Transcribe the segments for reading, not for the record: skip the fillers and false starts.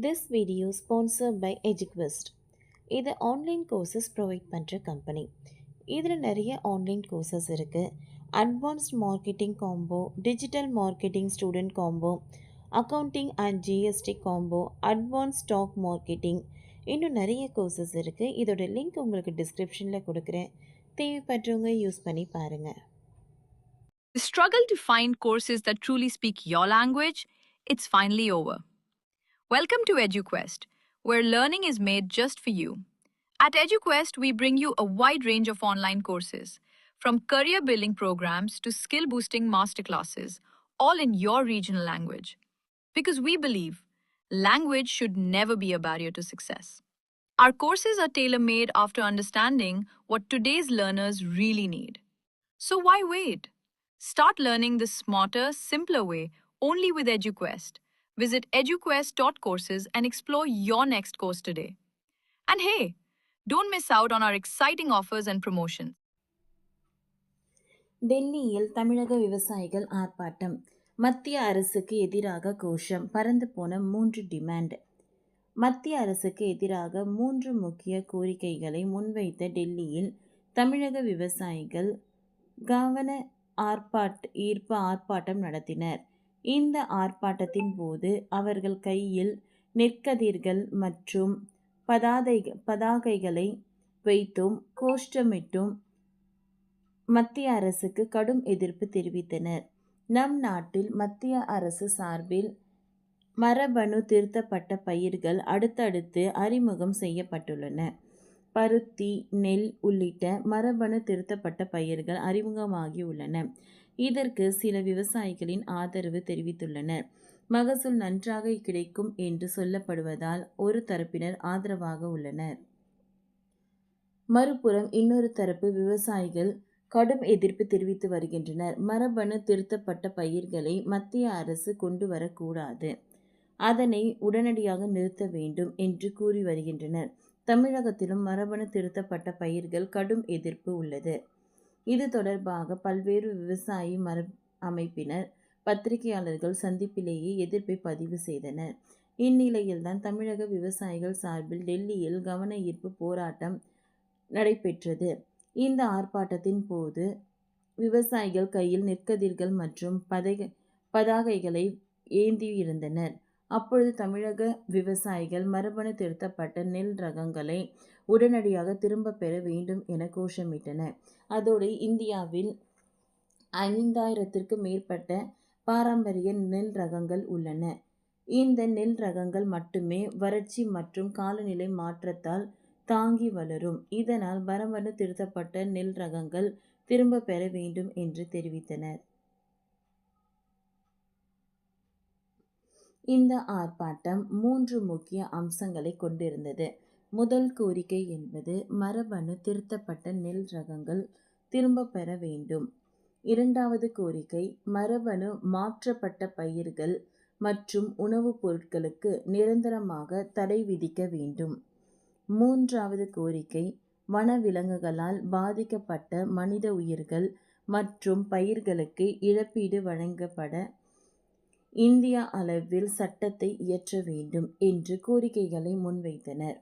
This video sponsored by EduQuest. இது online courses provide பண்ணுற company. இதில் நிறைய ஆன்லைன் கோர்சஸ் இருக்குது. Advanced marketing combo, digital marketing student combo, accounting and GST combo, advance stock marketing, இன்னும் நிறைய courses இருக்குது. இதோட லிங்க் உங்களுக்கு டிஸ்கிரிப்ஷனில் கொடுக்குறேன். தேவைப்படுறவங்க யூஸ் பண்ணி பாருங்கள். The struggle to find courses that truly speak your language, it's finally over. Welcome to EduQuest, where learning is made just for you. At EduQuest, we bring you a wide range of online courses, from career building programs to skill boosting masterclasses, all in your regional language. Because we believe language should never be a barrier to success. Our courses are tailor made after understanding what today's learners really need. So why wait? Start learning the smarter, simpler way only with EduQuest. Visit eduquest.courses and explore your next course today. And hey, don't miss out on our exciting offers and promotions. டெல்லியில் தமிழக விவசாயிகள் ஆர்ப்பாட்டம். மத்திய அரசுக்கு எதிராக கோஷம். பறந்து போன 3 டிமாண்ட். மத்திய அரசுக்கு எதிராக 3 முக்கிய கோரிக்கைகளை முன்வைத்த டெல்லியில் தமிழக விவசாயிகள் கவன ஈர்ப்பு ஆர்ப்பாட்டம் நடத்தினர். இந்த ஆர்ப்பாட்டத்தின் போது அவர்கள் கையில் நெற்கதிர்கள் மற்றும் பதாகைகளை வைத்தும் கோஷ்டமிட்டும் மத்திய அரசுக்கு கடும் எதிர்ப்பு தெரிவித்தனர். நம் நாட்டில் மத்திய அரசு சார்பில் மரபணு திருத்தப்பட்ட பயிர்கள் அடுத்தடுத்து அறிமுகம் செய்யப்பட்டுள்ளன. பருத்தி, நெல் உள்ளிட்ட மரபணு திருத்தப்பட்ட பயிர்கள் அறிமுகமாகியுள்ளன. இதற்கு சில விவசாயிகளின் ஆதரவு தெரிவித்துள்ளனர். மகசூல் நன்றாக கிடைக்கும் என்று சொல்லப்படுவதால் ஒரு தரப்பினர் ஆதரவாக உள்ளனர். மறுபுறம் இன்னொரு தரப்பு விவசாயிகள் கடும் எதிர்ப்பு தெரிவித்து வருகின்றனர். மரபணு திருத்தப்பட்ட பயிர்களை மத்திய அரசு கொண்டு வரக்கூடாது, அதனை உடனடியாக நிறுத்த வேண்டும் என்று கூறி வருகின்றனர். தமிழகத்திலும் மரபணு திருத்தப்பட்ட பயிர்கள் கடும் எதிர்ப்பு உள்ளது. இது தொடர்பாக பல்வேறு விவசாயி அமைப்பினர் பத்திரிகையாளர்கள் சந்திப்பிலேயே எதிர்ப்பை பதிவு செய்தனர். இந்நிலையில்தான் தமிழக விவசாயிகள் சார்பில் டெல்லியில் கவன ஈர்ப்பு போராட்டம் நடைபெற்றது. இந்த ஆர்ப்பாட்டத்தின் போது விவசாயிகள் கையில் நெற்கதிர்கள் மற்றும் பதாகைகளை ஏந்தியிருந்தனர். அப்பொழுது தமிழக விவசாயிகள் மரபணு திருத்தப்பட்ட நெல் ரகங்களை உடனடியாக திரும்ப பெற வேண்டும் என கோஷமிட்டனர். அதோடு இந்தியாவில் 5000க்கும் மேற்பட்ட பாரம்பரிய நெல் ரகங்கள் உள்ளன. இந்த நெல் ரகங்கள் மட்டுமே வறட்சி மற்றும் காலநிலை மாற்றத்தால் தாங்கி வளரும். இதனால் மரபணு திருத்தப்பட்ட நெல் ரகங்கள் திரும்ப பெற வேண்டும் என்று தெரிவித்தனர். இந்த ஆர்ப்பாட்டம் 3 முக்கிய அம்சங்களை கொண்டிருந்தது. முதல் கோரிக்கை என்பது மரபணு திருத்தப்பட்ட நெல் ரகங்கள் திரும்ப பெற வேண்டும். இரண்டாவது கோரிக்கை மரபணு மாற்றப்பட்ட பயிர்கள் மற்றும் உணவுப் பொருட்களுக்கு நிரந்தரமாக தடை விதிக்க வேண்டும். மூன்றாவது கோரிக்கை வனவிலங்குகளால் பாதிக்கப்பட்ட மனித உயிர்கள் மற்றும் பயிர்களுக்கு இழப்பீடு வழங்கப்பட இந்தியா அளவில் சட்டத்தை இயற்ற வேண்டும் என்று கோரிக்கைகளை முன்வைத்தனர்.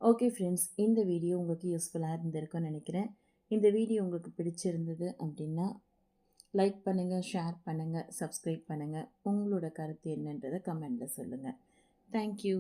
ஓகே ஃப்ரெண்ட்ஸ், இந்த வீடியோ உங்களுக்கு யூஸ்ஃபுல்லாக இருந்திருக்கும்னு நினைக்கிறேன். இந்த வீடியோ உங்களுக்கு பிடிச்சிருந்தது அப்படின்னா லைக் பண்ணுங்கள், ஷேர் பண்ணுங்கள், சப்ஸ்கிரைப் பண்ணுங்கள். உங்களோட கருத்து என்னன்றதை கமெண்டில் சொல்லுங்கள். தேங்க்யூ.